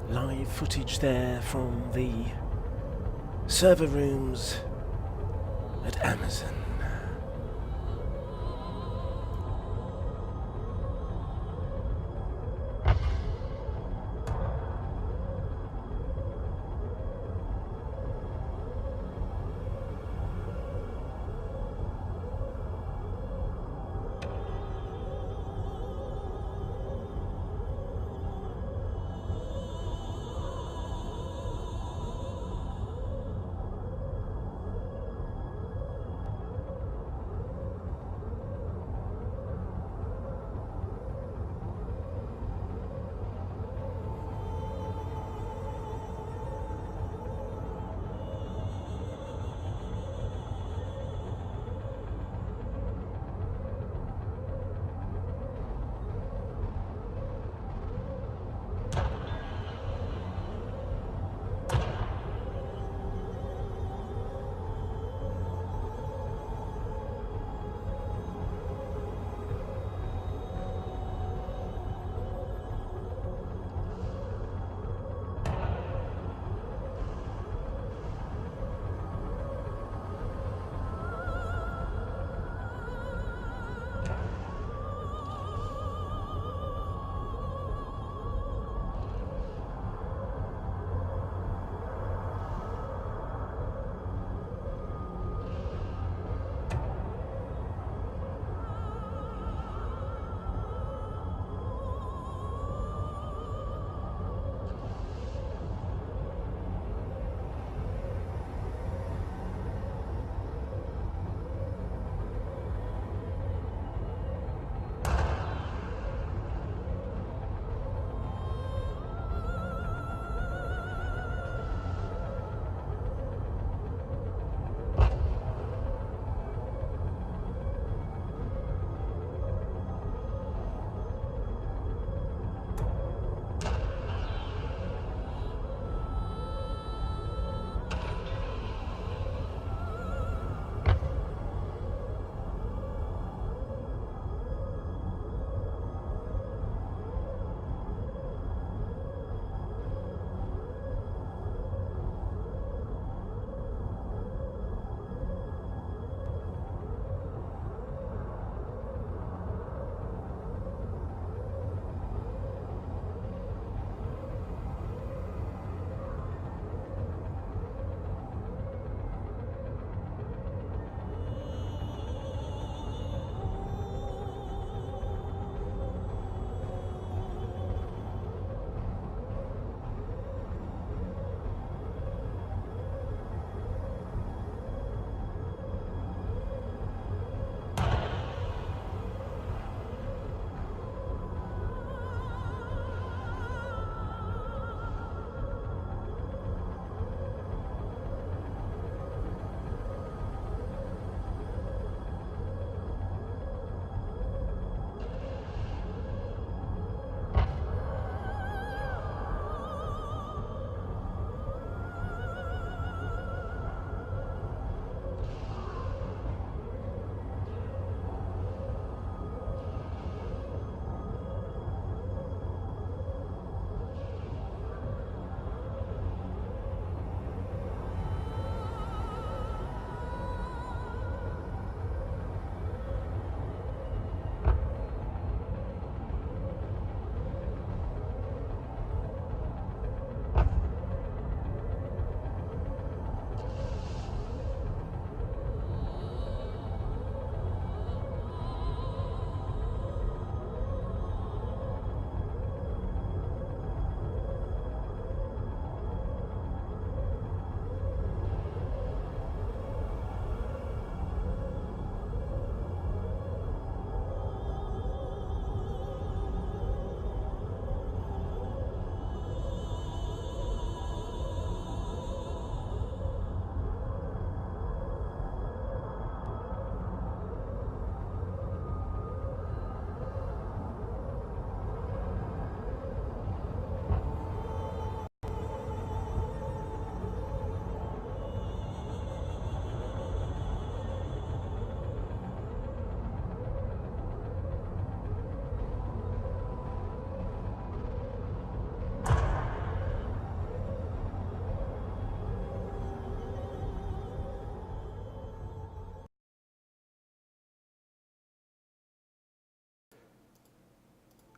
live footage there from the server rooms at Amazon.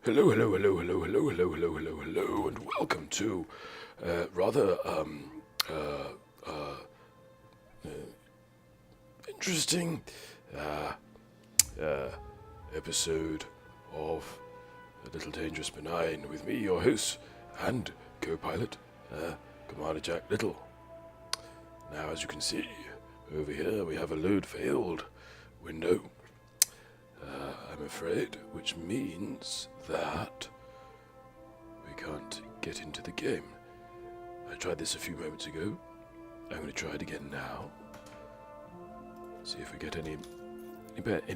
Hello, hello, hello, hello, hello, hello, hello, hello, hello, and welcome to rather interesting uh, uh, episode of Lyttle Dangerous Benign with me, your host and co-pilot, Commander Jack Little. Now, as you can see, over here we have a load failed window, I'm afraid, which means that we can't get into the game. I tried this a few moments ago. I'm going to try it again now. See if we get any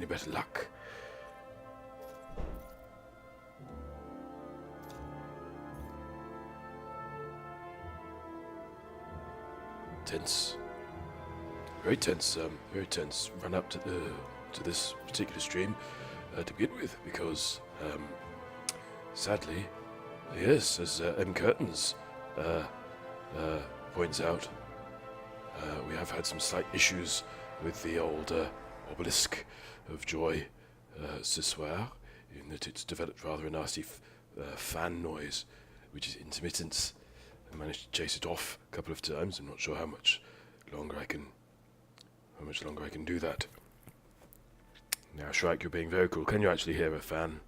better luck. Tense. Very tense. Very tense. Run up to this particular stream to begin with, because sadly, yes, as M. Curtains points out, we have had some slight issues with the old obelisk of joy ce soir, in that it's developed rather a nasty fan noise, which is intermittent. I managed to chase it off a couple of times. I'm not sure how much longer I can do that. Now, Shrike, you're being very cool. Can you actually hear a fan?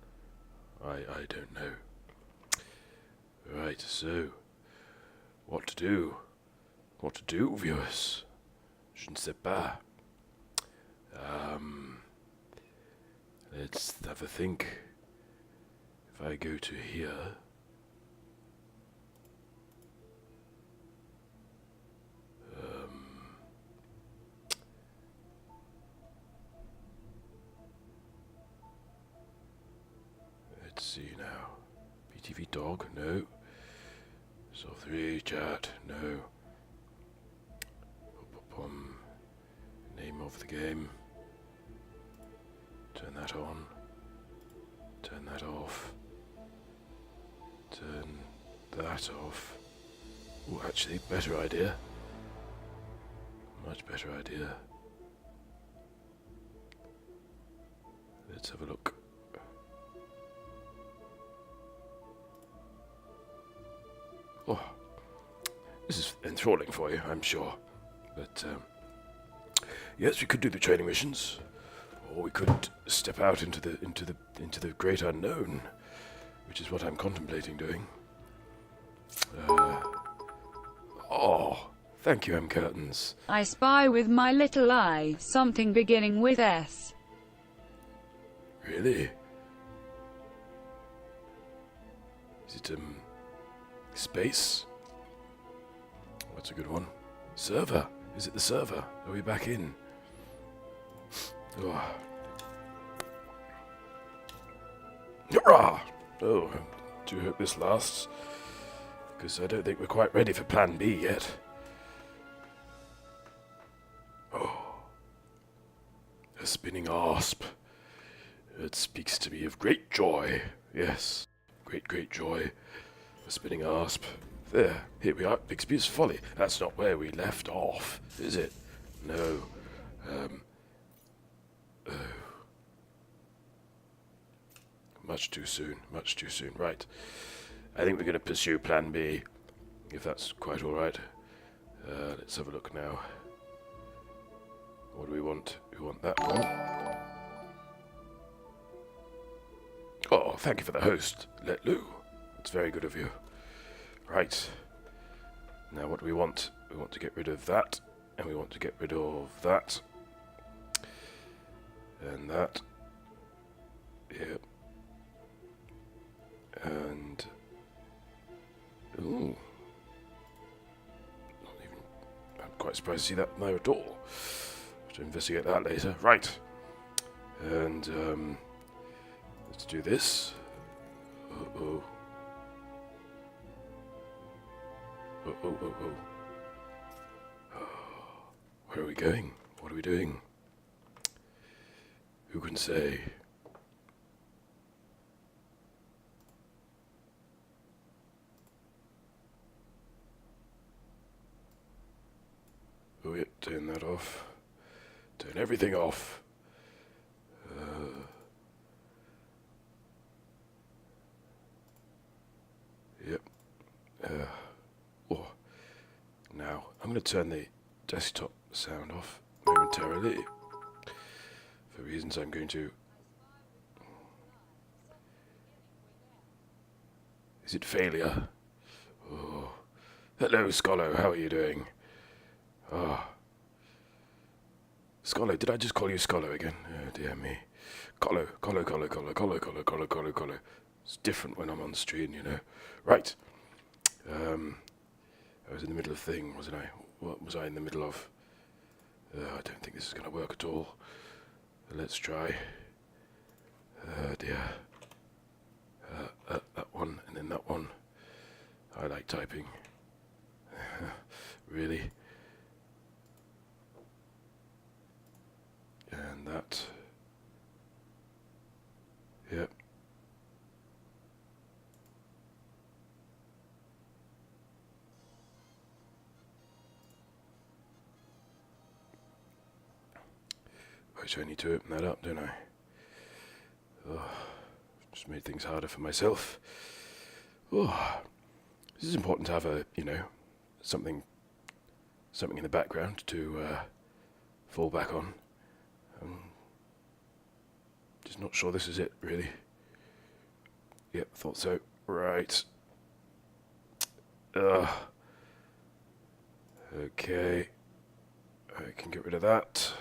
I don't know. Right, so what to do? What to do, viewers? Je ne sais pas. Let's have a think. If I go to here, let's see now. BTV dog, no. So 3 chat, no. Name of the game. Turn that on. Turn that off. Turn that off. Oh, actually, better idea. Much better idea. Let's have a look. Oh, this is enthralling for you, I'm sure. But yes, we could do the training missions, or we could step out into the great unknown, which is what I'm contemplating doing. Oh, thank you, M. Curtains. I spy with my little eye something beginning with S. Really? Is it space? That's a good one. Server. Is it the server? Are we back in? Oh. Hurrah! Oh, I do hope this lasts, because I don't think we're quite ready for Plan B yet. Oh. A spinning asp. It speaks to me of great joy. Yes, great joy. A spinning asp. There, here we are, Bixby's Folly. That's not where we left off, is it? No. Oh. Much too soon. Right. I think we're going to pursue Plan B, if that's quite all right. Let's have a look now. What do we want? We want that one. Oh, thank you for the host, Let Lou. That's very good of you. Right. Now what do we want? We want to get rid of that, and we want to get rid of that. And that. Yep. And... ooh. I'm quite surprised to see that there at all. To investigate that later. Right. And, let's do this. Uh-oh. Oh. Where are we going? What are we doing? Who can say? Oh, yeah, turn that off. Turn everything off. Yep. Oh. Now, I'm going to turn the desktop sound off momentarily. For reasons I'm going to... Is it failure? Oh. Hello, Scolo. How are you doing? Oh. Scolo. Did I just call you Scolo again? Oh, dear me. Colo. It's different when I'm on the screen, you know. Right. I was in the middle of thing, wasn't I? What was I in the middle of? I don't think this is going to work at all. Let's try. Dear. That one, and then that one. I like typing. Really? And that. Yep. Right, I need to open that up, don't I? Oh, just made things harder for myself. Oh, this is important to have a, something in the background to fall back on. Just not sure this is it, really. Yep, thought so. Right. Okay. I can get rid of that.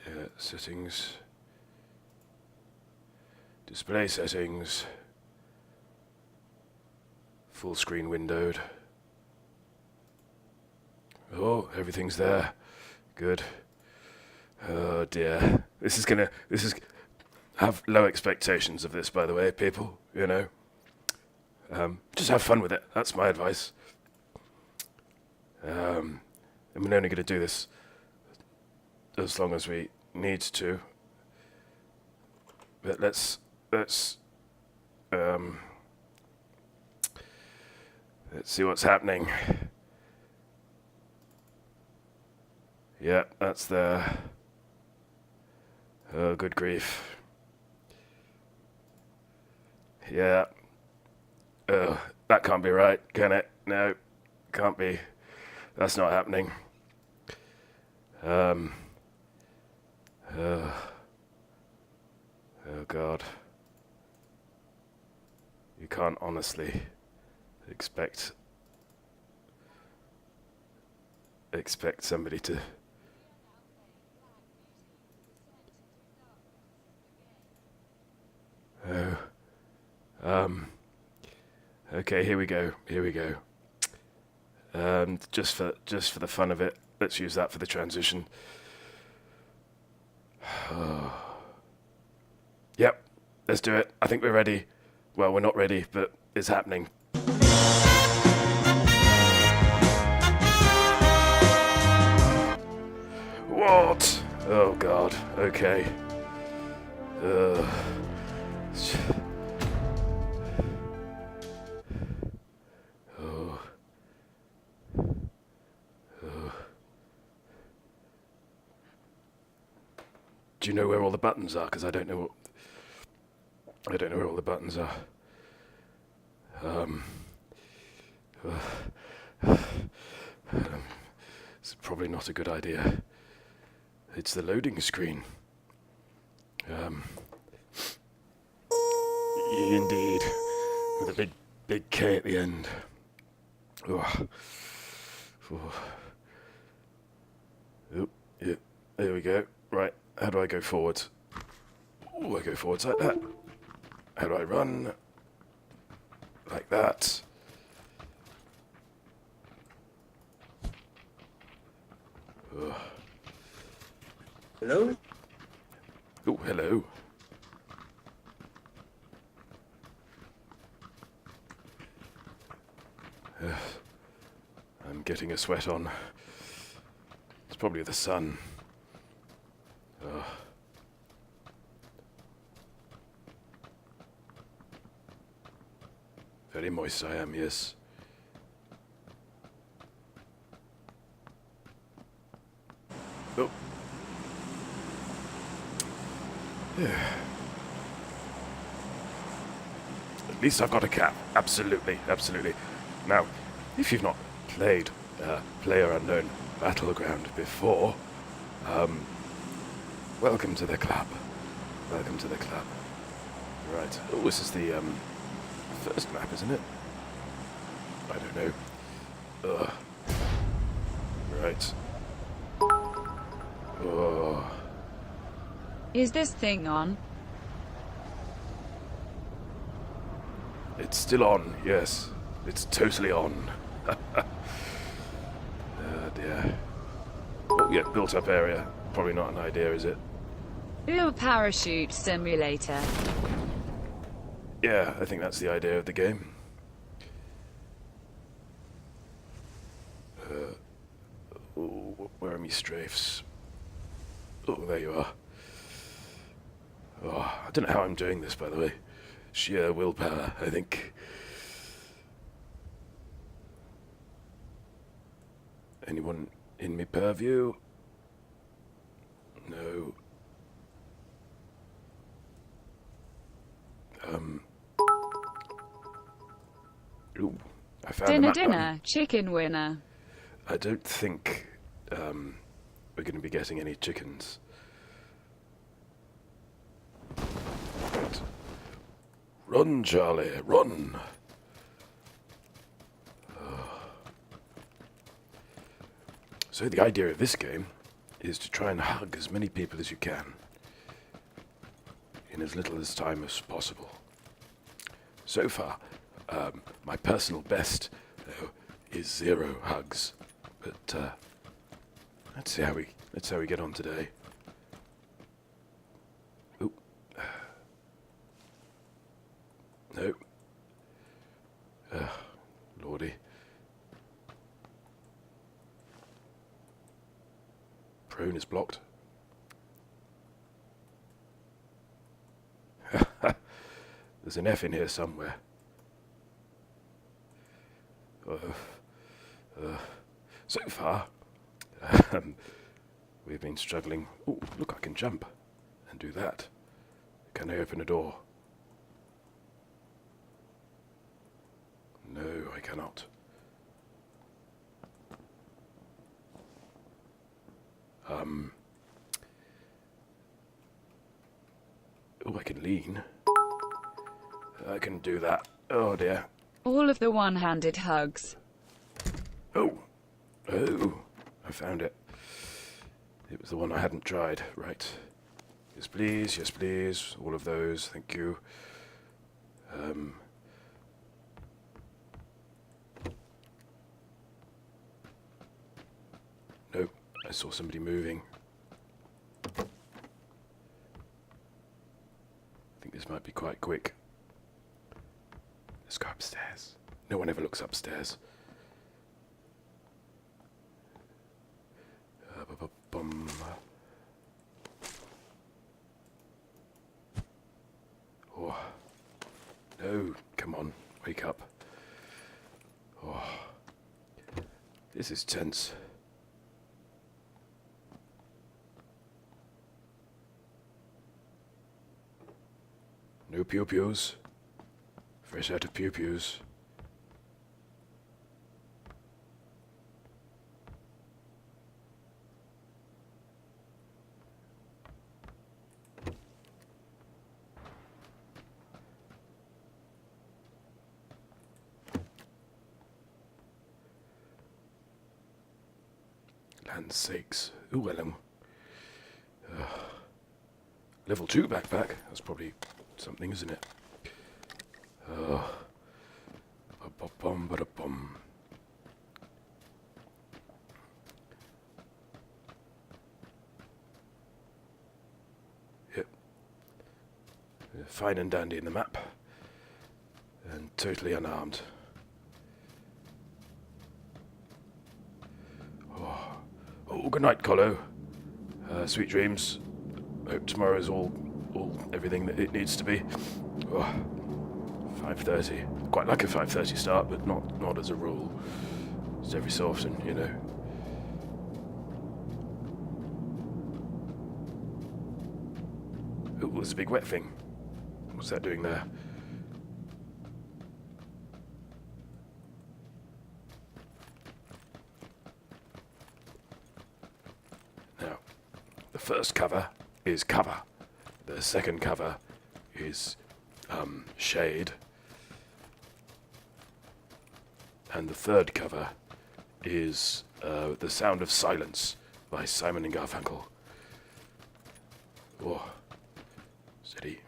Yeah, settings. Display settings. Full screen windowed. Oh, everything's there. Good. Oh dear. Have low expectations of this, by the way, people, Just have fun with it. That's my advice. And we're only going to do this as long as we need to. But let's see what's happening. Yeah, that's there. Oh, good grief. Yeah. Oh, that can't be right, can it? No, can't be. That's not happening. Oh God. You can't honestly expect somebody to... Okay, here we go. Just for the fun of it, let's use that for the transition. Yep, let's do it. I think we're ready. Well, we're not ready, but it's happening. What? Oh God. Okay. Do you know where all the buttons are? Because I don't know where all the buttons are. It's probably not a good idea. It's the loading screen. Indeed, with a big K at the end. Oh, yeah, there we go. Right, how do I go forwards? Oh, I go forwards like that. How do I run? Like that. Hello? Oh, hello. I'm getting a sweat on. It's probably the sun. Very moist I am, yes. Oh. At least I've got a cap. Absolutely, absolutely. Now, if you've not played PlayerUnknown Battleground before, welcome to the club. Welcome to the club. Right. Oh, this is the first map, isn't it? I don't know. Ugh. Right. Oh. Is this thing on? It's still on, yes. It's totally on. Oh dear. Oh yeah, built up area. Probably not an idea, is it? Ooh, parachute simulator. Yeah, I think that's the idea of the game. Oh, where are me strafes? Oh, there you are. Oh, I don't know how I'm doing this, by the way. Sheer willpower, I think. Anyone in me purview? No. Ooh, I found a Dinner, map dinner, button. chicken winner. I don't think we're going to be getting any chickens. Right. Run, Charlie, run! So the idea of this game is to try and hug as many people as you can in as little as time as possible. So far, my personal best is 0 hugs, but let's see how we get on today. Ooh. No. Lordy. Prone is blocked. There's an F in here somewhere. So far, we've been struggling. Oh, look, I can jump and do that. Can I open a door? No, I cannot. Oh, I can lean. I can do that. Oh dear. All of the one-handed hugs. Oh. Oh. I found it. It was the one I hadn't tried. Right. Yes, please. Yes, please. All of those. Thank you. No. I saw somebody moving. I think this might be quite quick. Let's go upstairs. No one ever looks upstairs. Bum. Oh. No, come on, wake up. Oh. This is tense. No pew-pews. Fresh out of pew-pews. Land's sakes. Ooh, hello. Level 2 backpack. That's probably something, isn't it? Ba-bum. Yep. Fine and dandy in the map. And totally unarmed. Oh, good night, Colo. Sweet dreams. Hope tomorrow's all everything that it needs to be. Oh, 5:30. Quite like a 5:30 start, but not as a rule. Just every so often, you know. Ooh, there's a big wet thing. What's that doing there? Now, the first cover is cover. The second cover is shade. And the third cover is The Sound of Silence by Simon and Garfunkel. Oh, steady.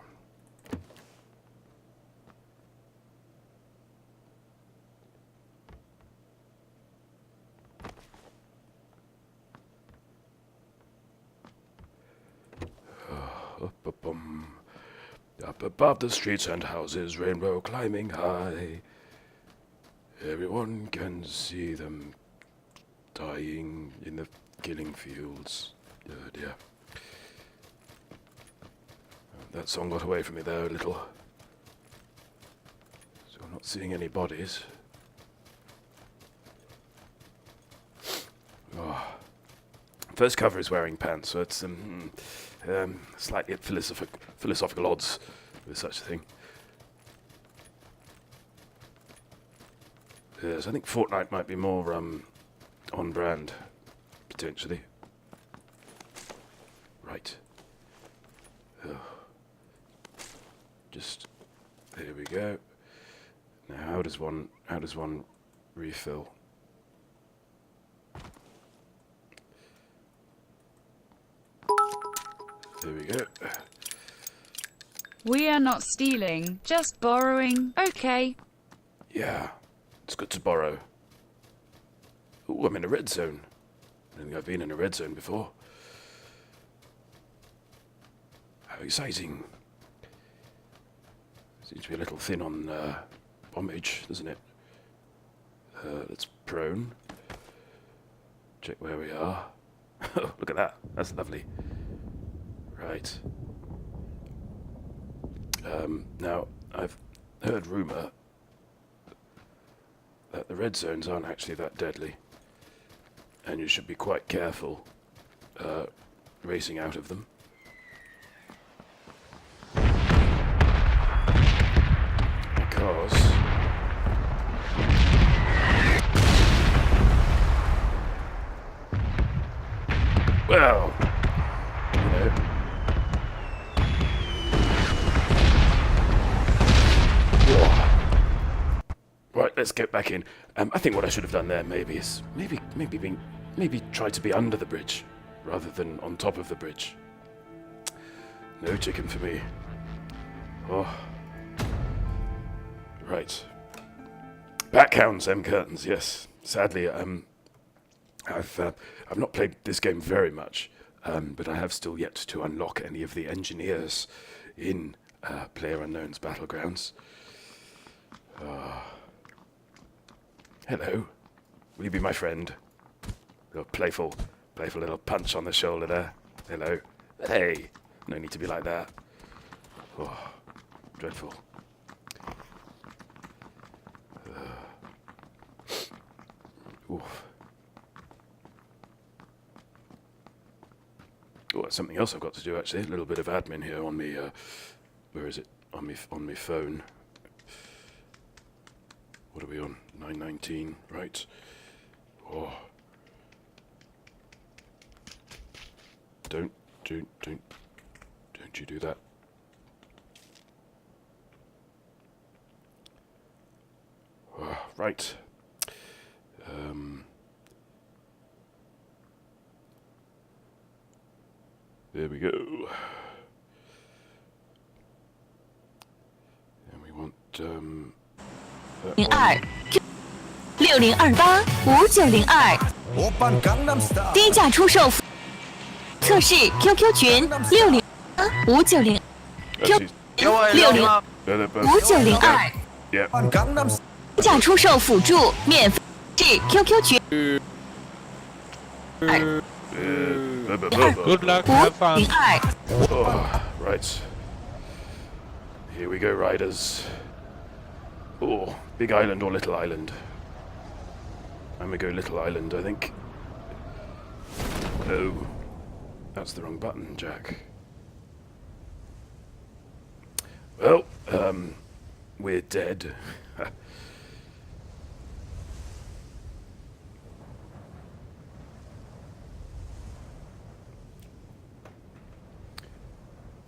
Up above the streets and houses, rainbow climbing high. Everyone can see them dying in the killing fields. Oh dear. That song got away from me there a little. So I'm not seeing any bodies. Oh. First cover is wearing pants, so it's slightly at philosophical odds with such a thing. Yes, I think Fortnite might be more on brand, potentially. Right. Oh. Just there we go. Now, how does one refill? There we go. We are not stealing, just borrowing. Okay. Yeah, it's good to borrow. Ooh, I'm in a red zone. I don't think I've been in a red zone before. How exciting. Seems to be a little thin on bombage, doesn't it? Let's prone. Check where we are. Look at that. That's lovely. Right. Now, I've heard rumour that the red zones aren't actually that deadly, and you should be quite careful racing out of them. Because well, you know, right, let's get back in. I think what I should have done there maybe is maybe try to be under the bridge rather than on top of the bridge. No chicken for me. Oh. Right. Backhounds, curtains, yes. Sadly, I've not played this game very much, but I have still yet to unlock any of the engineers in PlayerUnknown's Battlegrounds. Hello. Will you be my friend? A little playful little punch on the shoulder there. Hello. Hey. No need to be like that. Oh, dreadful. Oof. Oh, that's something else I've got to do actually. A little bit of admin here on me. Where is it? On me phone. What are we on? 9:19, right? Oh. Don't you do that. Oh, right. There we go. And we want 0260285902，低价出售，测试 QQ 群605902 605902， yeah. 低价出售辅助免费至 QQ 群Good luck, have fun. 502。 Oh, right. Here we go, riders. Oh, big island or little island? I'm gonna go little island, I think. Oh, that's the wrong button, Jack. we're dead.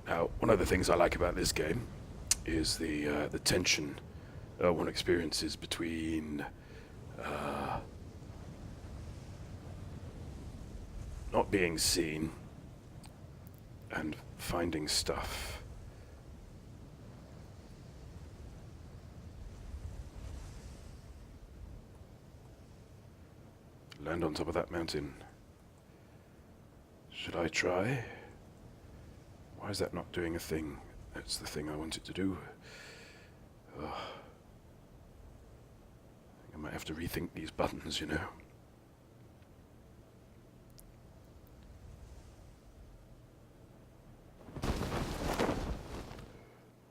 Now, one of the things I like about this game is the tension one experiences between not being seen and finding stuff. Land on top of that mountain. Should I try? Why is that not doing a thing? That's the thing I want it to do. Ugh. I think I might have to rethink these buttons, you know.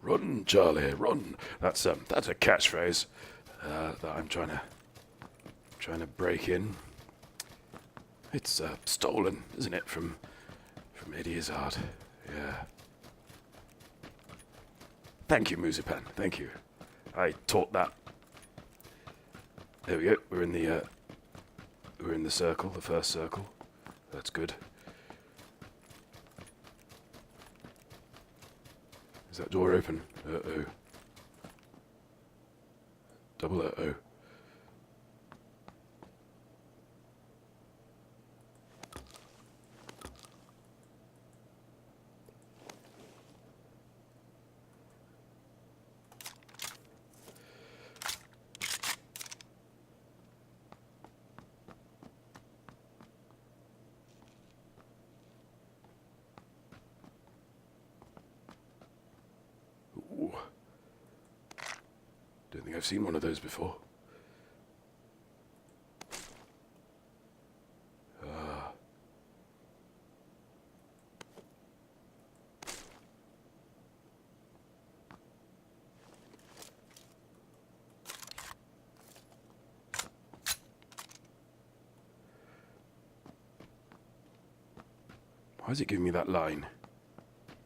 Run, Charlie, run! That's a catchphrase that I'm trying to break in. It's stolen, isn't it, from Eddie Izzard? Yeah. Thank you, Muzipan. Thank you. I taught that. There we go. We're in the circle, the first circle. That's good. Is that door open? Uh-oh. Double uh-oh. Ooh. Don't think I've seen one of those before. Why is it giving me that line?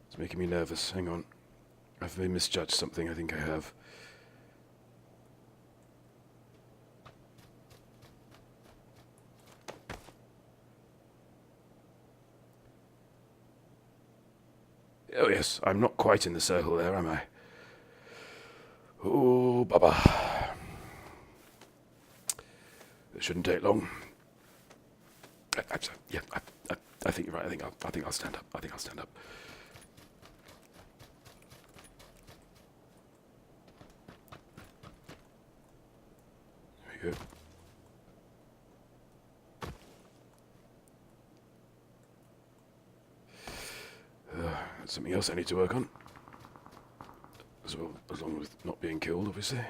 It's making me nervous. Hang on. I've misjudged something, I think I have. Oh yes, I'm not quite in the circle there, am I? Oh, Baba. It shouldn't take long. Yeah, I think you're right. I think I'll stand up. I think I'll stand up. There we go. That's something else I need to work on. As well, as long as not being killed, obviously.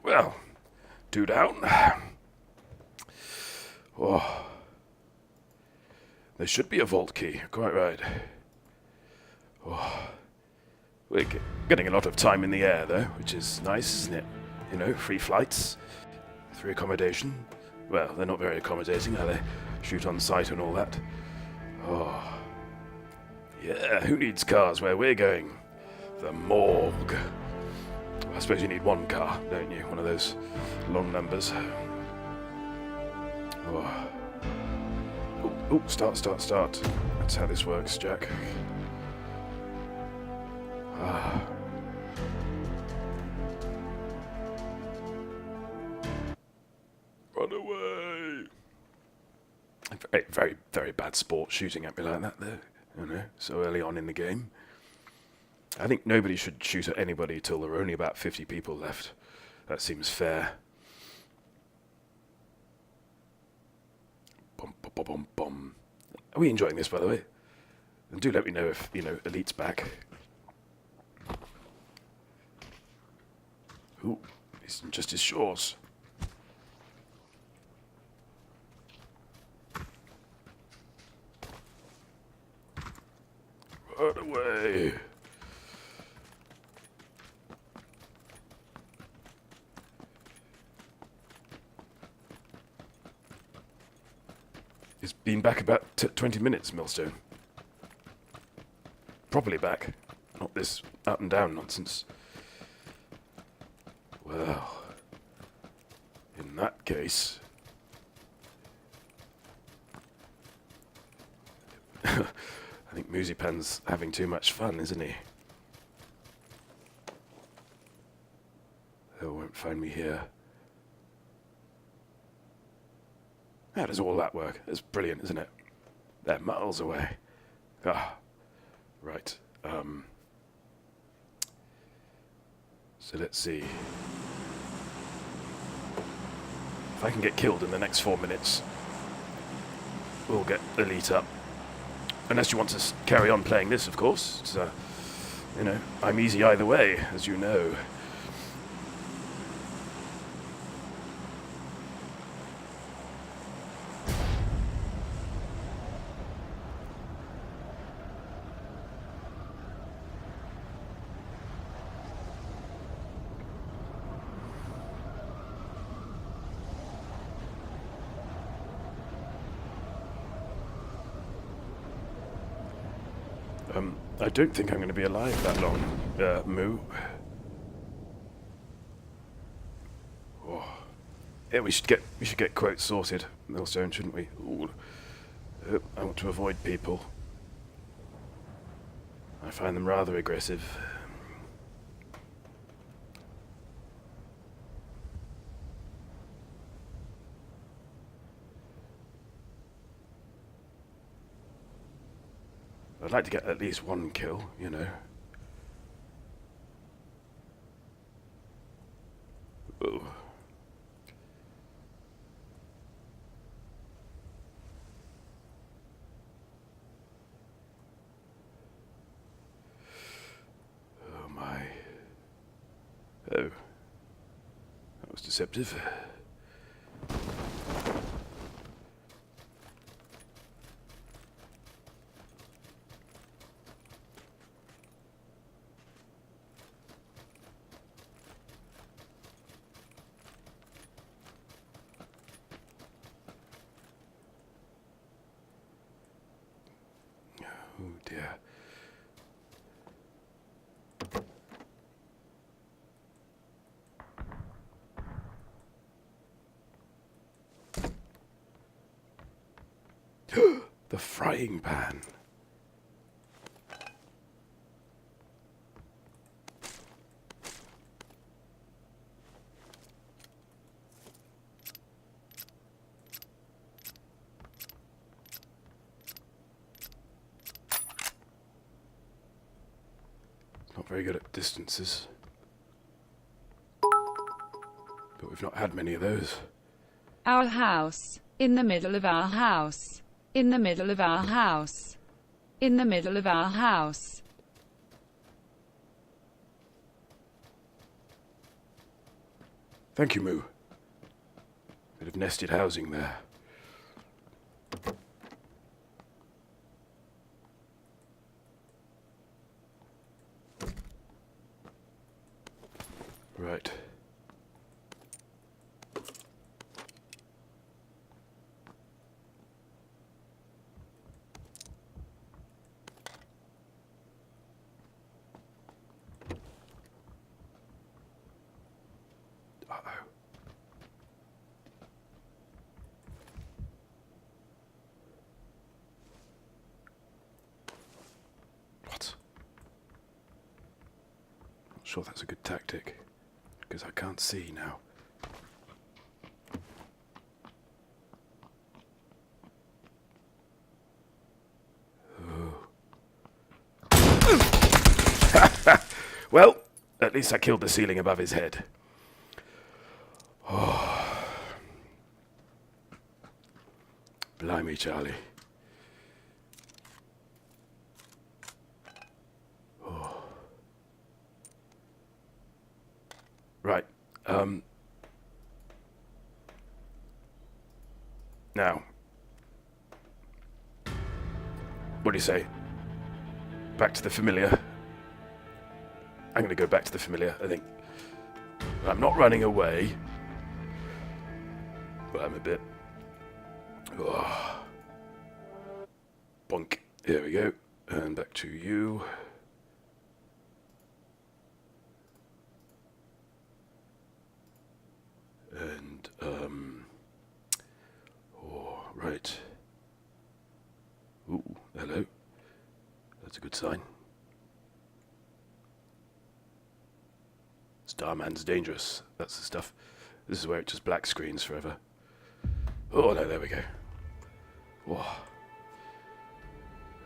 Well, 2 down. Oh. There should be a vault key, quite right. Oh. We're getting a lot of time in the air, though, which is nice, isn't it? You know, free flights, free accommodation. Well, they're not very accommodating, are they? Shoot on sight and all that. Oh. Yeah, who needs cars where we're going? The morgue. I suppose you need one car, don't you? One of those long numbers. Oh. Oh, start. That's how this works, Jack. Ah. Run away! Very, very, very bad sport shooting at me like that, though. You know, so early on in the game. I think nobody should shoot at anybody till there are only about 50 people left. That seems fair. Bum, bum, bum, bum. Are we enjoying this, by the way? And do let me know if, you know, Elite's back. Ooh, he's in just his shores. Run away. He's been back about 20 minutes, Millstone. Properly back. Not this up and down nonsense. Well, in that case... I think Mooseypan's having too much fun, isn't he? They won't find me here. How does all that work? It's brilliant, isn't it? They're miles away. Ah, right. So let's see. If I can get killed in the next 4 minutes, we'll get Elite up. Unless you want to carry on playing this, of course. It's, you know, I'm easy either way, as you know. I don't think I'm going to be alive that long, Moo. Oh. Yeah, we should get quotes sorted, Millstone, shouldn't we? Ooh. I want to avoid people. I find them rather aggressive. I'd like to get at least one kill, you know. Ooh. Oh my. Oh. That was deceptive. Oh dear. The frying pan. Not very good at distances. But we've not had many of those. Our house. In the middle of our house. In the middle of our house. In the middle of our house. Thank you, Moo. Bit of nested housing there. Right. Uh-oh. What? Not sure that's a good tactic, because I can't see now. Well, at least I killed the ceiling above his head. Oh. Blimey, Charlie. Oh. Right. Now. What do you say? back to the familiar. I'm going to go back to the familiar, I think. I'm not running away. But I'm a bit... Oh. Bonk. There we go. And back to you. And, oh, right. Ooh, hello. That's a good sign. Starman's Dangerous. That's the stuff. This is where it just black screens forever. Oh, no, there we go. Whoa.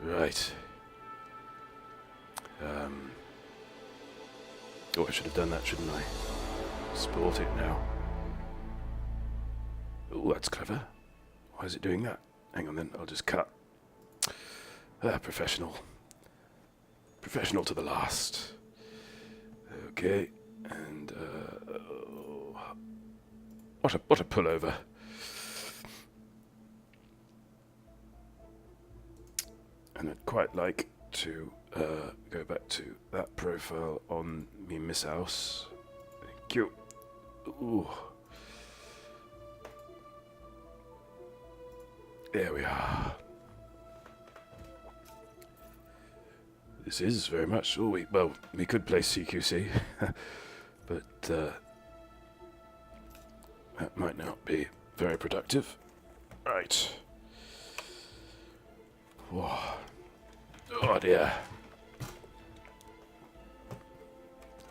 Right. Oh, I should have done that, shouldn't I? Sport it now. Oh, that's clever. Why is it doing that? Hang on then, I'll just cut. Professional. Professional to the last. Okay, and what a pullover. And I'd quite like to go back to that profile on me Miss House. Thank you. Ooh. There we are. This is very much... Oh, we could play CQC, but that might not be very productive. Right. Whoa. Oh dear.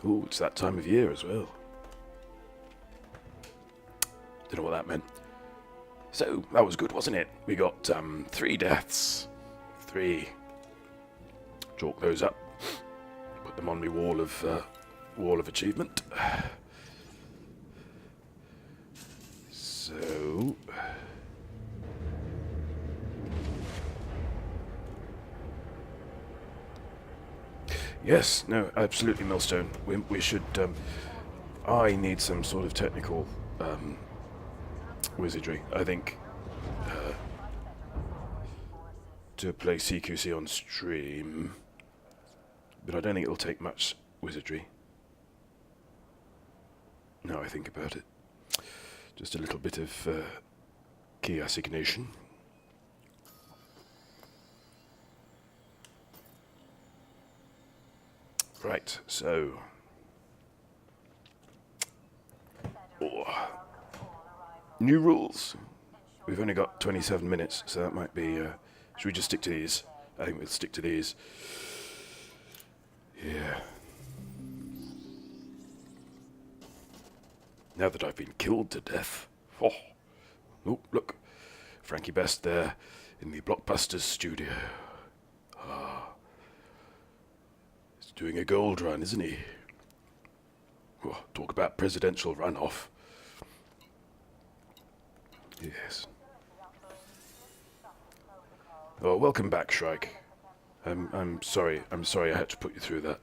Ooh, it's that time of year as well. Don't know what that meant. So, that was good, wasn't it? We got 3 deaths. 3. Chalk those up. Put them on my wall of achievement. So... Yes, no, absolutely, Millstone. We should... I need some sort of technical wizardry. I think to play CQC on stream, but I don't think it'll take much wizardry. Now I think about it. Just a little bit of key assignation. Right, so... Oh. New rules. We've only got 27 minutes, so that might be... should we just stick to these? I think we'll stick to these. Yeah. Now that I've been killed to death. Oh, look. Frankie Best there in the Blockbusters studio. He's doing a gold run, isn't he? Oh, talk about presidential runoff. Yes. Oh, welcome back, Shrike. I'm sorry I had to put you through that.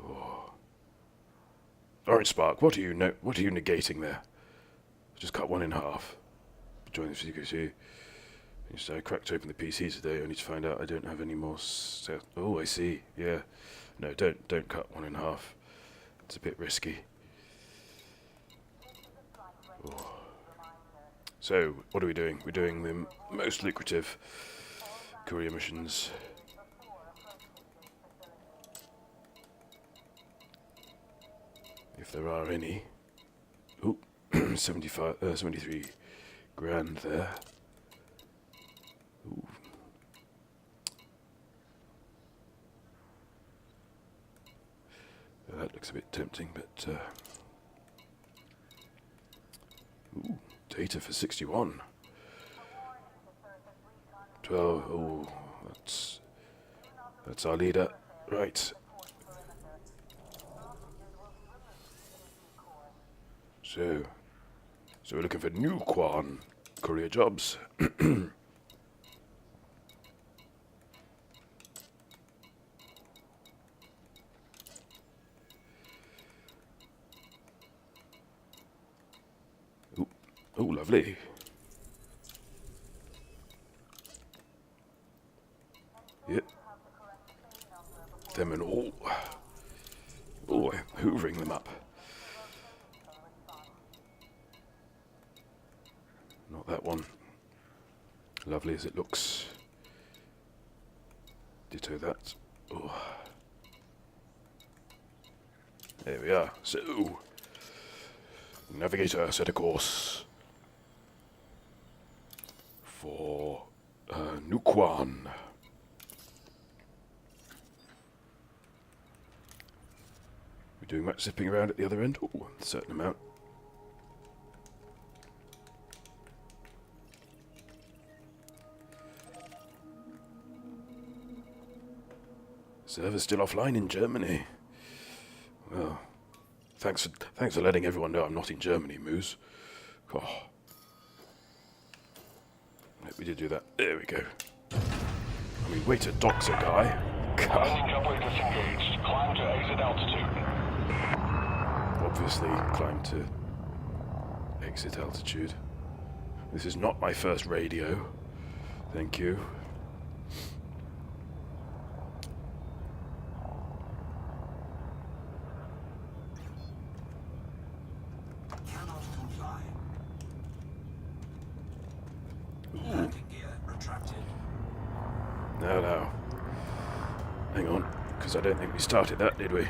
Oh. Orange Spark, what are you negating there? I just cut one in half. Join the CQC. So I cracked open the PC today only to find out I don't have any more set. Oh, I see. Yeah. No, don't cut one in half. It's a bit risky. Oh. So, what are we doing? We're doing the most lucrative courier missions. If there are any. Ooh, 73 grand there. Ooh. That looks a bit tempting, but... Ooh, data for 61. 12, oh, that's our leader. Right. So we're looking for new Quan courier jobs. Oh, lovely. Yep. Them and all. Oh, hoovering them up. Not that one. Lovely as it looks. Ditto that. Oh. There we are. So, navigator, set a course for Nukwan. We doing much zipping around at the other end? Oh, a certain amount. Server's still offline in Germany. Well, thanks for letting everyone know I'm not in Germany, Moose. Oh. We did do that. There we go. I mean, way to dox a guy. Coupling disengaged. Climb to exit altitude. Obviously, climb to exit altitude. This is not my first radio. Thank you. Cannot comply. Landing gear retracted. No. Hang on, because I don't think we started that, did we?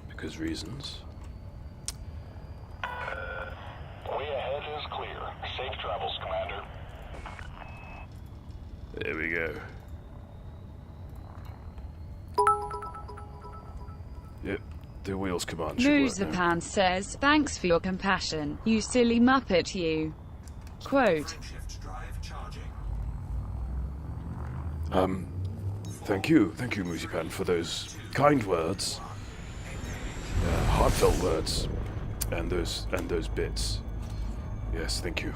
Because reasons. Way ahead is clear. Safe travels, Commander. There we go. Yep, the wheels command should work now. Muzapan says, thanks for your compassion, you silly muppet you. Quote. Shift drive charging. Thank you, Musipan, for those kind words, heartfelt words, and those bits. Yes, thank you.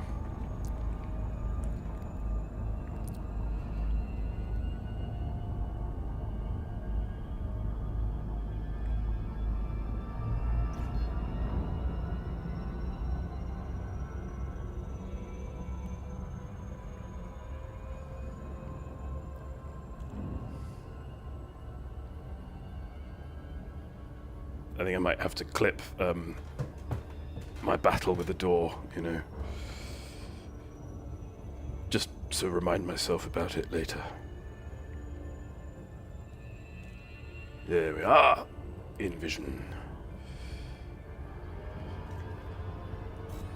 I think I might have to clip my battle with the door, you know. Just to remind myself about it later. There we are, in vision.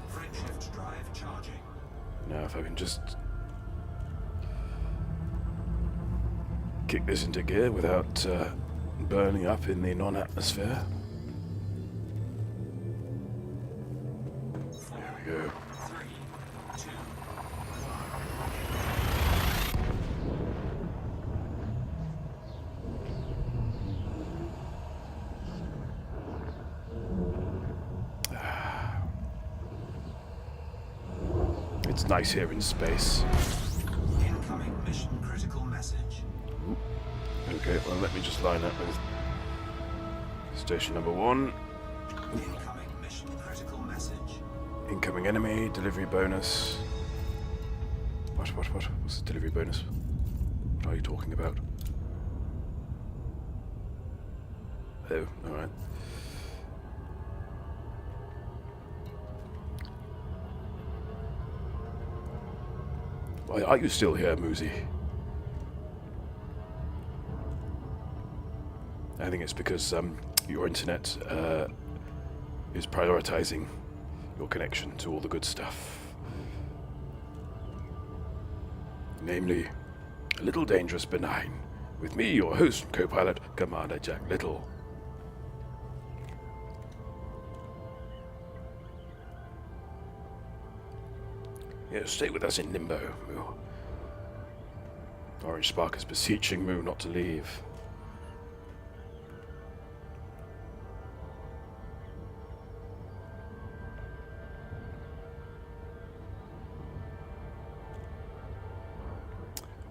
Frame shift drive charging. Now if I can just kick this into gear without burning up in the non-atmosphere. There we go. 3, 2. It's nice here in space. Incoming mission critical message. Okay, well let me just line up with station number 1. Incoming mission critical message. Incoming enemy, delivery bonus. What? What's the delivery bonus? What are you talking about? Oh, alright. Why are you still here, Moosey? I think it's because your internet is prioritizing your connection to all the good stuff. Namely, Lyttle Dangerous Benign, with me, your host and co-pilot, Commander Jack Lyttle. Yes, stay with us in limbo, Moo. Orange Spark is beseeching Moo not to leave.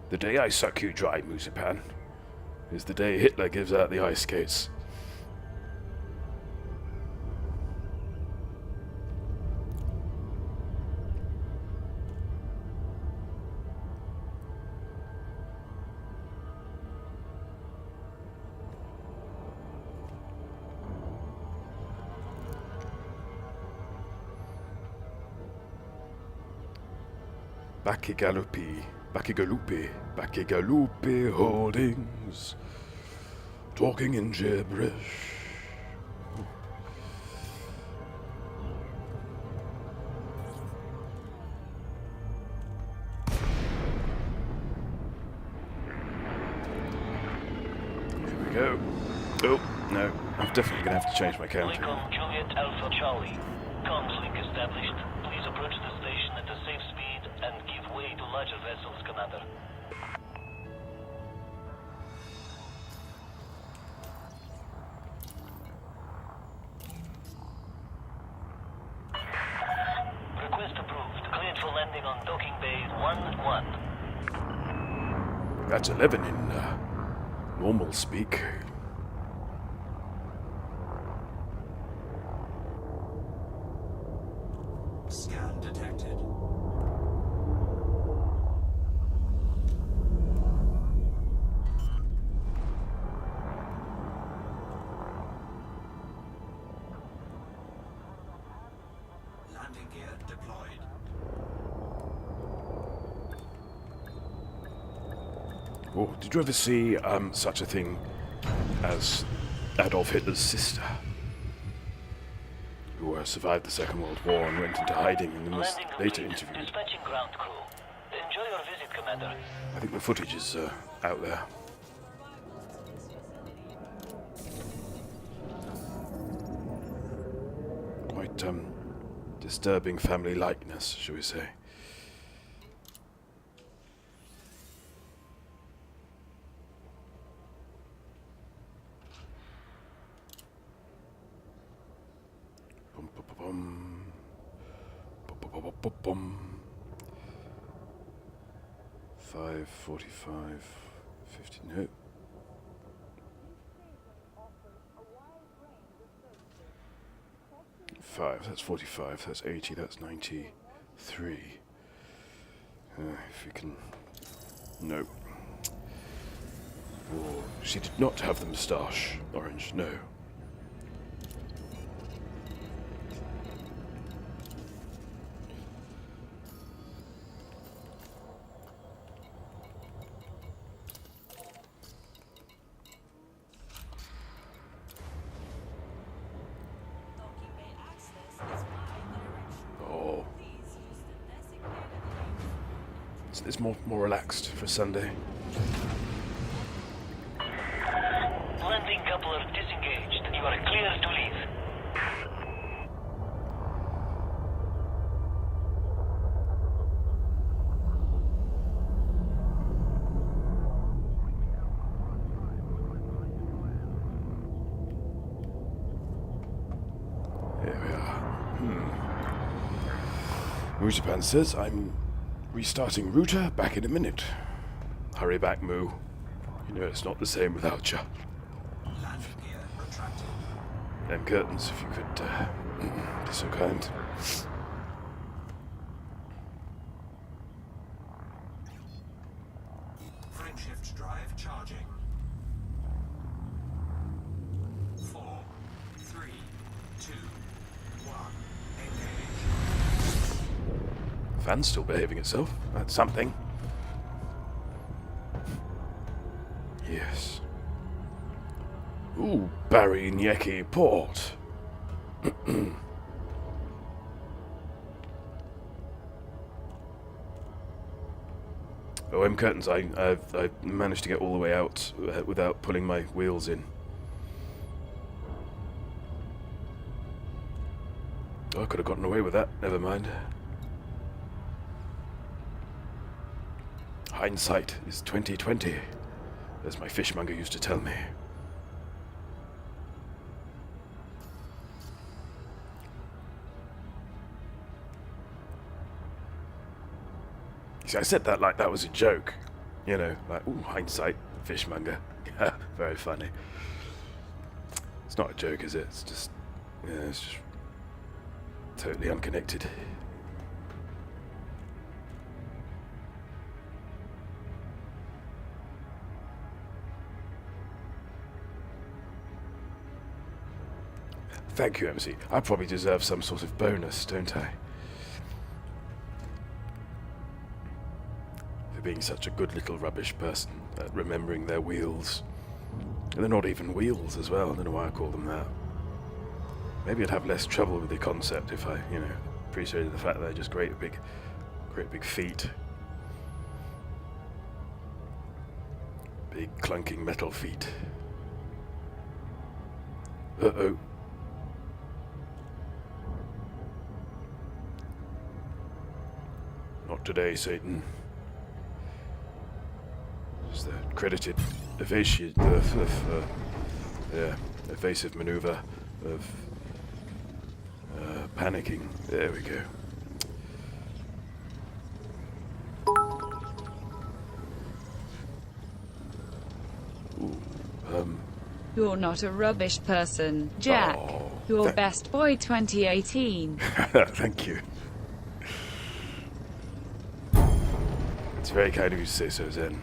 The day I suck you dry, Musipan, is the day Hitler gives out the ice skates. Bakigalupi Holdings. Talking in gibberish. Here we go. Oh, no. I'm definitely going to have to change my counter. Lincoln Juliet Alpha Charlie. Comms link established. Please approach the station at a safe speed and give way to larger vessels, Commander. Request approved. Cleared for landing on docking bay 1-1. That's 11 in normal speak. Scan detected. Landing gear deployed. Oh, did you ever see such a thing as Adolf Hitler's sister, who survived the Second World War and went into hiding in the most Landing later complete. interview? Dispatching ground crew. Enjoy your visit, Commander. I think the footage is out there. Quite disturbing family likeness, shall we say. Bum, bum, bum, bum. Bum, bum, bum, bum, bum. 5:45, 50, no. That's 45, that's 80, that's 93. If we can... No. Oh, she did not have the moustache, Orange, no. Oh. It's more relaxed for Sunday. Landing coupler disengaged. You are clear to leave. Here we are. Routerpan says I'm restarting router, back in a minute. Hurry back, Moo. You know it's not the same without you. Landing gear retracted. And curtains, if you could be so kind. Frameshift drive charging. 4, 3, 2, 1. Engage. Fan's still behaving itself. That's something. Yes. Ooh, Barry Nyeki Port. OM curtains, I've managed to get all the way out without pulling my wheels in. Oh, I could have gotten away with that. Never mind. Hindsight is 20/20, as my fishmonger used to tell me. See, I said that like that was a joke. You know, like, ooh, hindsight, fishmonger. Very funny. It's not a joke, is it? It's just, yeah, it's just totally unconnected. Thank you, MC. I probably deserve some sort of bonus, don't I? being such a good little rubbish person at remembering their wheels. And they're not even wheels as well. I don't know why I call them that. Maybe I'd have less trouble with the concept if I, appreciated the fact that they're just great big feet. Big clunking metal feet. Uh-oh. Not today, Satan. It's the credited evasive maneuver of panicking. There we go. You're not a rubbish person, Jack. Oh, You're best boy 2018. Thank you. It's very kind of you to say so, Zen.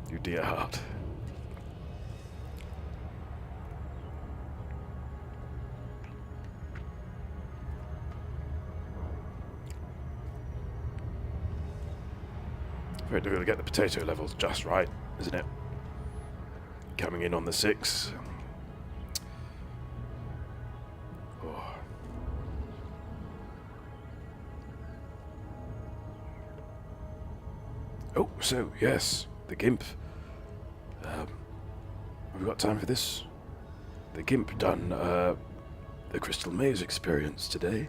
You dear heart. Very difficult to get the potato levels just right, isn't it? Coming in on the 6. Oh. Oh, so, yes, the GIMP. Have we got time for this? The GIMP done the Crystal Maze experience today.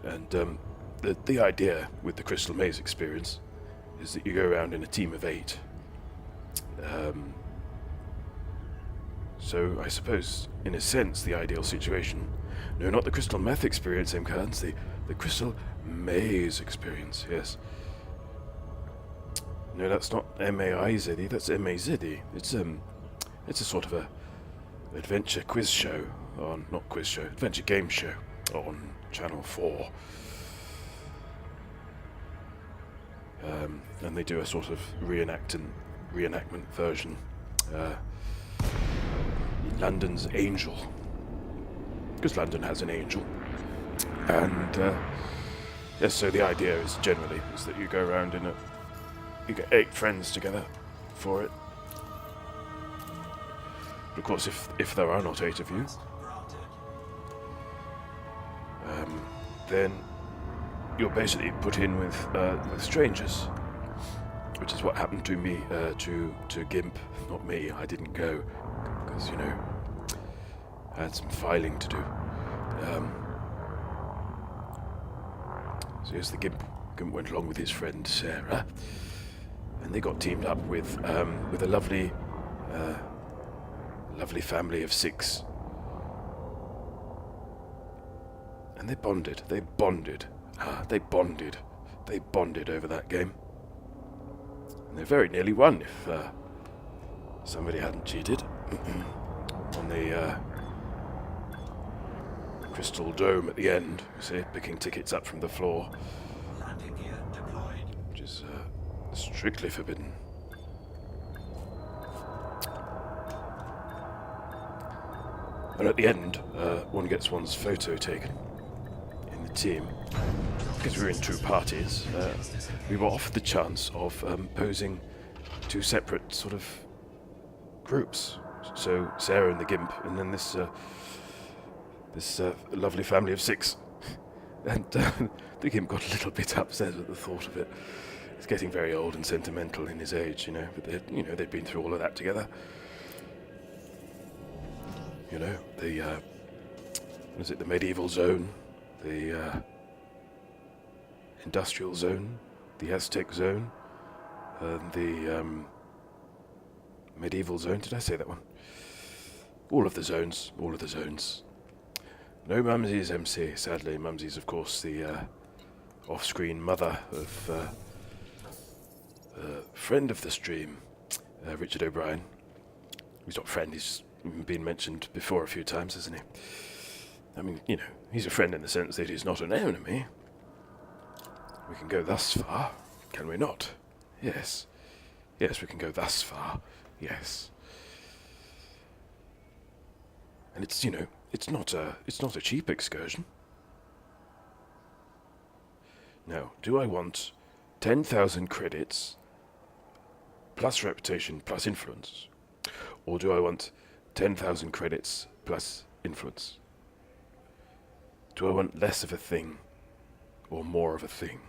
And the idea with the Crystal Maze experience is that you go around in a team of 8. So I suppose, in a sense, the ideal situation... No, not the Crystal Meth experience, M-Cards, the Crystal Maze experience, yes. No, that's not M-A-I-Z-E, that's M-A-Z-E. It's a sort of a adventure quiz show on... Not quiz show, adventure game show on Channel 4. And they do a sort of reenactment version. London's Angel. Because London has an angel. And, yes, so the idea is generally is that you go around you get 8 friends together for it. But of course, if there are not 8 of you, then you're basically put in with strangers, which is what happened to me, to GIMP. Not me, I didn't go, because, I had some filing to do. So yes, the GIMP went along with his friend Sarah, and they got teamed up with a lovely family of 6. And they bonded. They bonded over that game. And they very nearly won if somebody hadn't cheated on the crystal dome at the end. You see, picking tickets up from the floor, Landing gear deployed. which is strictly forbidden. And at the end, one gets one's photo taken in the team. Because we were in 2 parties, we were offered the chance of posing 2 separate sort of groups. So Sarah and the GIMP, and then this lovely family of 6. And the GIMP got a little bit upset at the thought of it. He's getting very old and sentimental in his age, but they'd been through all of that together. The medieval zone, the industrial zone, the Aztec zone, and the medieval zone. Did I say that one? All of the zones. No Mumsy's MC, sadly. Mumsy's, of course, the off-screen mother of friend of the stream, Richard O'Brien. He's not friend, he's been mentioned before a few times, hasn't he? I mean, he's a friend in the sense that he's not an enemy. We can go thus far, can we not? Yes. Yes, we can go thus far. Yes. And it's not a cheap excursion. Now, do I want 10,000 credits plus reputation plus influence? Or do I want 10,000 credits plus influence? Do I want less of a thing or more of a thing?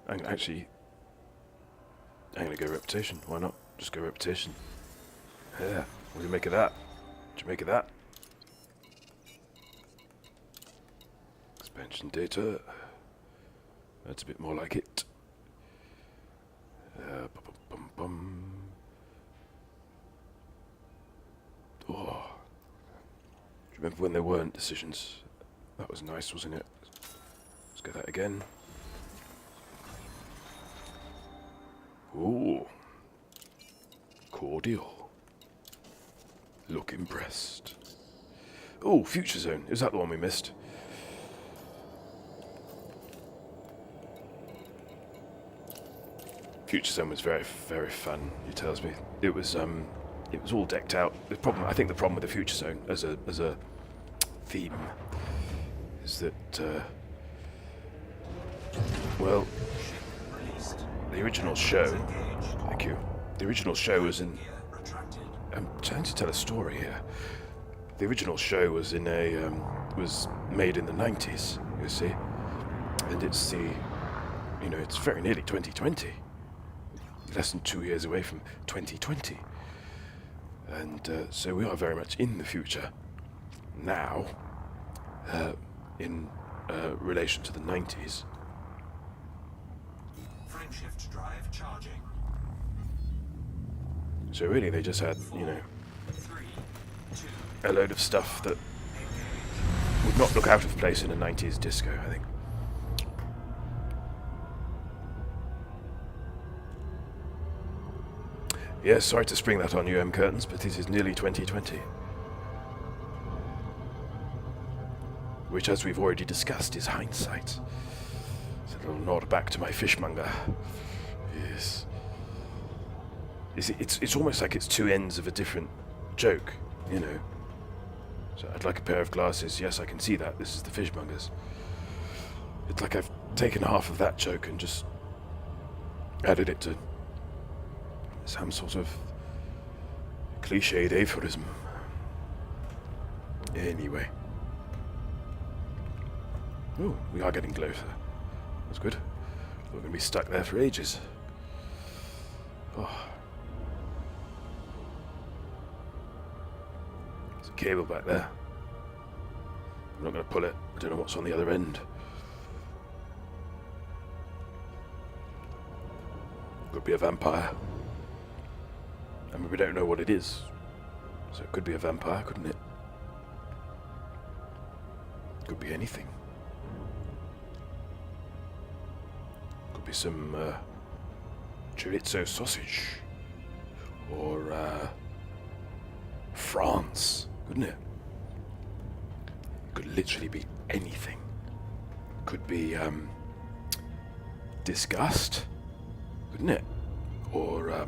I'm going to go reputation. Why not? Just go reputation. Yeah. What do you make of that? What do you make of that? Expansion data. That's a bit more like it. Bum, bum, bum. Oh. Do you remember when there weren't decisions? That was nice, wasn't it? Let's get that again. Ooh. Cordial. Look impressed. Oh, Future Zone. Is that the one we missed? Future Zone was very, very fun, he tells me. It was all decked out. I think the problem with the Future Zone as a theme is that, well, the original show, thank you, the original show was in, I'm trying to tell a story here. The original show was in was made in the 90s, you see, and it's it's very nearly 2020. Less than 2 years away from 2020. And so we are very much in the future now, in relation to the 90s. Frameshift drive charging. So really they just had, 3, 2, a load of stuff that would not look out of place in a 90s disco, I think. Yes, sorry to spring that on you, M. Curtains, but it is nearly 2020. Which, as we've already discussed, is hindsight. It's a little nod back to my fishmonger. Yes. It's almost like it's two ends of a different joke, So I'd like a pair of glasses. Yes, I can see that. This is the fishmonger's. It's like I've taken half of that joke and just added it to some sort of cliched aphorism. Anyway. Oh, we are getting closer. That's good. We're going to be stuck there for ages. Oh. There's a cable back there. I'm not going to pull it. I don't know what's on the other end. Could be a vampire. I mean, we don't know what it is. So it could be a vampire, couldn't it? Could be anything. Could be some chorizo sausage. Or France, couldn't it? Could literally be anything. Could be disgust, couldn't it? Or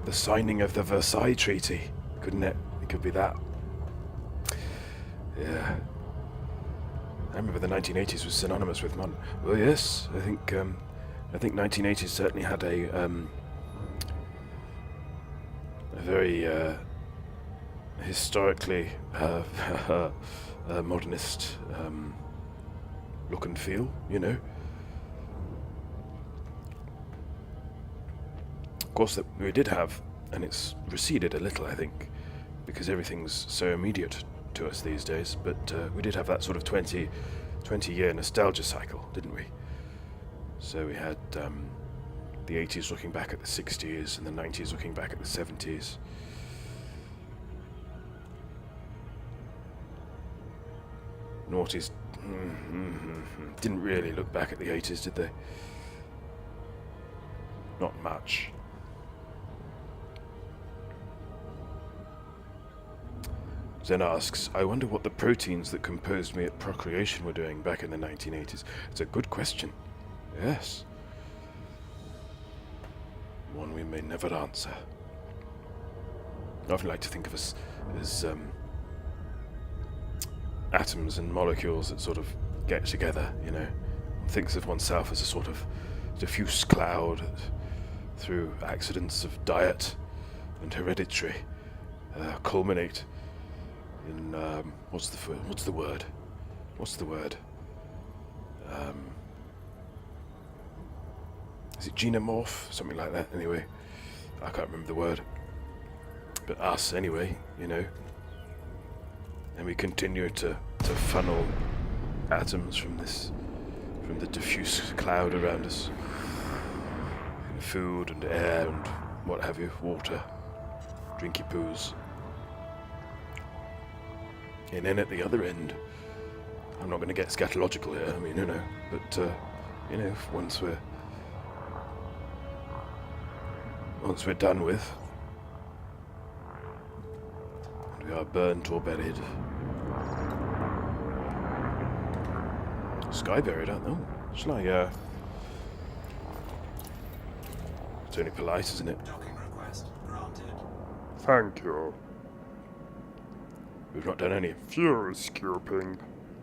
the signing of the Versailles Treaty, couldn't it? It could be that. Yeah. I remember the 1980s was synonymous with modern. Well, yes, I think 1980s certainly had a very historically modernist look and feel, Of course, that we did have, and it's receded a little, I think, because everything's so immediate to us these days, but we did have that sort of 20-year nostalgia cycle, didn't we? So we had the 80s looking back at the 60s, and the 90s looking back at the 70s. Noughties didn't really look back at the 80s, did they? Not much. Zen asks, I wonder what the proteins that composed me at procreation were doing back in the 1980s. It's a good question. Yes. One we may never answer. I often like to think of us as atoms and molecules that sort of get together, you know. One thinks of oneself as a sort of diffuse cloud that, through accidents of diet and hereditary, culminate in what's the word? Is it xenomorph? Something like that. Anyway, I can't remember the word. But us, anyway, you know. And we continue to funnel atoms from the diffuse cloud around us. And food and air and what have you, water, drinky poos. And then at the other end, I'm not going to get scatological here, I mean, you know, but, you know, once we're done with, and we are burnt or buried, sky buried, aren't they? Shall I, it's only polite, isn't it? Docking request granted. Thank you. We've not done any fuel scooping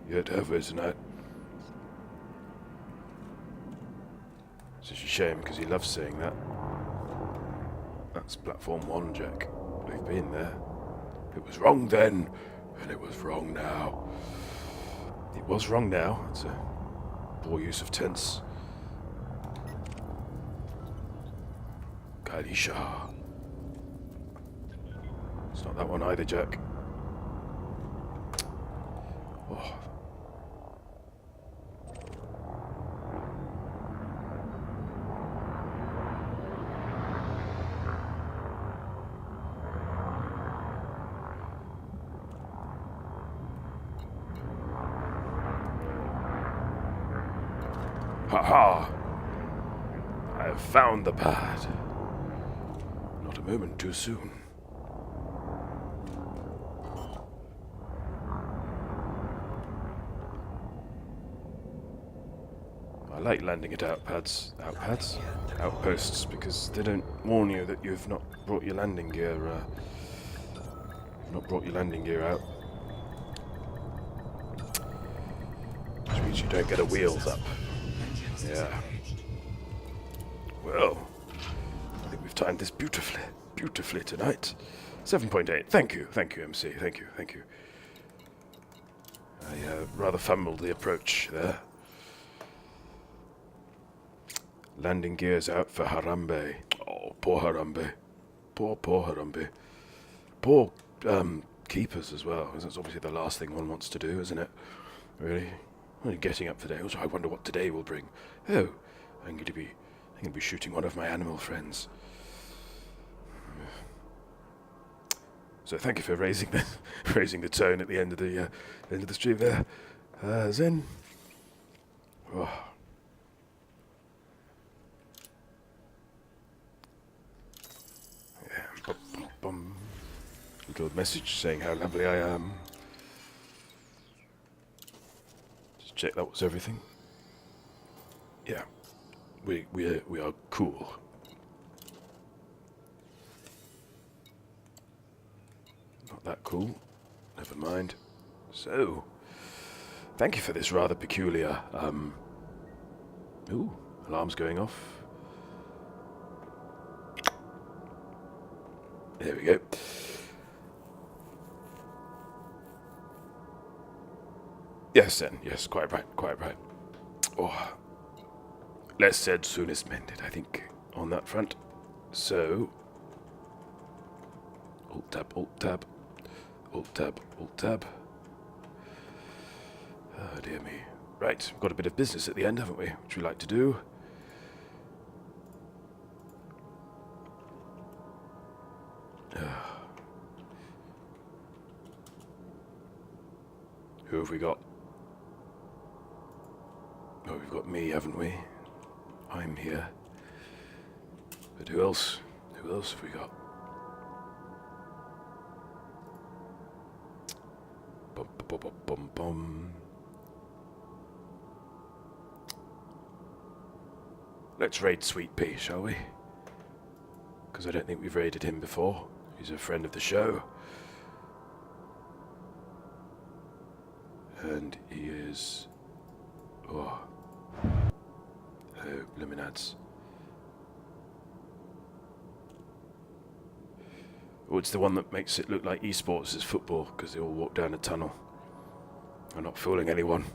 yet, have we, tonight? It's such a shame, because he loves saying that. That's platform 1, Jack. We've been there. It was wrong then, and it was wrong now. It was wrong now. It's a poor use of tense. Kalisha. It's not that one either, Jack. Oh. Ha! I have found the pad. Not a moment too soon. I like landing at outposts, because they don't warn you that you've not brought your landing gear, out. Which means you don't get a wheels up. Yeah. Well, I think we've timed this beautifully tonight. 7.8. Thank you, MC. Thank you. I rather fumbled the approach there. Landing gears out for Harambe. Oh, poor Harambe. Poor Harambe. Poor keepers as well. That's obviously the last thing one wants to do, isn't it? Really? Only getting up today. Also, I wonder what today will bring. Oh, I'm going to be shooting one of my animal friends. So thank you for raising the tone at the end of the stream there, Zen. Oh. Yeah, bum. Little message saying how lovely I am. Check that was everything. Yeah, we are cool. Not that cool. Never mind. So, thank you for this rather peculiar. Ooh, alarm's going off. There we go. Yes, then. Yes, quite right. Oh, less said, soonest mended, I think, on that front. So, Alt-tab. Oh, dear me. Right, we've got a bit of business at the end, haven't we? Which we like to do. Who have we got? Oh, we've got me, haven't we? I'm here. But who else? Who else have we got? Bum. Let's raid Sweet Pea, shall we? Because I don't think we've raided him before. He's a friend of the show. And he is... Oh, Bliminads. Oh, it's the one that makes it look like esports is football, because they all walk down a tunnel. I'm not fooling anyone.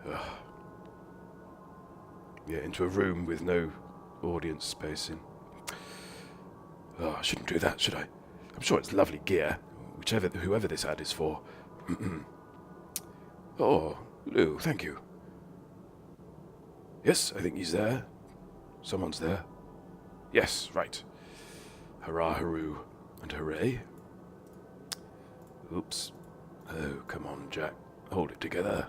Ugh. Yeah, into a room with no audience space in. Oh, I shouldn't do that, should I? I'm sure it's lovely gear, whoever this ad is for. Oh, Lou, thank you. Yes, I think he's there. Someone's there. Yes, right. Hurrah, hurroo, and hooray. Oops. Oh, come on, Jack. Hold it together.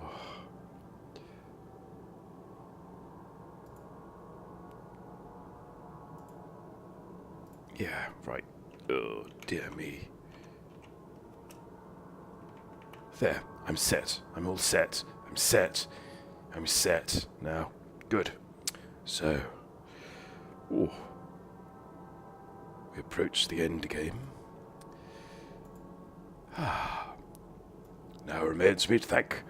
Oh. Yeah, right. Oh, dear me. There, I'm set. I'm all set. I'm set. I'm set now. Good. So, we approach the end game. Now remains me to thank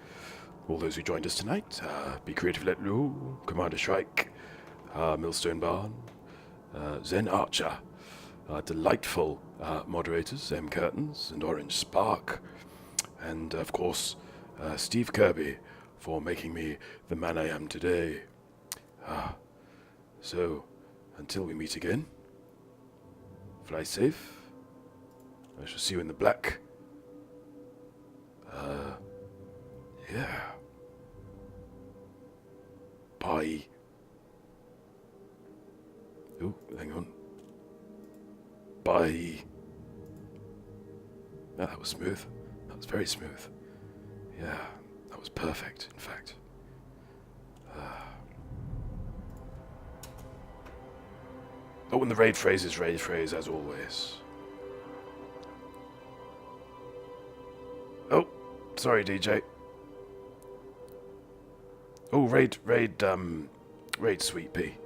all those who joined us tonight. Be Creative Let Lou, Commander Shrike, Millstone Barn, Zen Archer, delightful moderators, M. Curtains and Orange Spark, and of course, Steve Kirby, for making me the man I am today. So, until we meet again, fly safe. I shall see you in the black. Yeah. Bye. Oh, hang on. Bye. Oh, that was smooth. That was very smooth. Yeah, that was perfect, in fact. Oh, and the raid phrase is raid phrase, as always. Oh, sorry, DJ. Oh, raid Sweet Pea.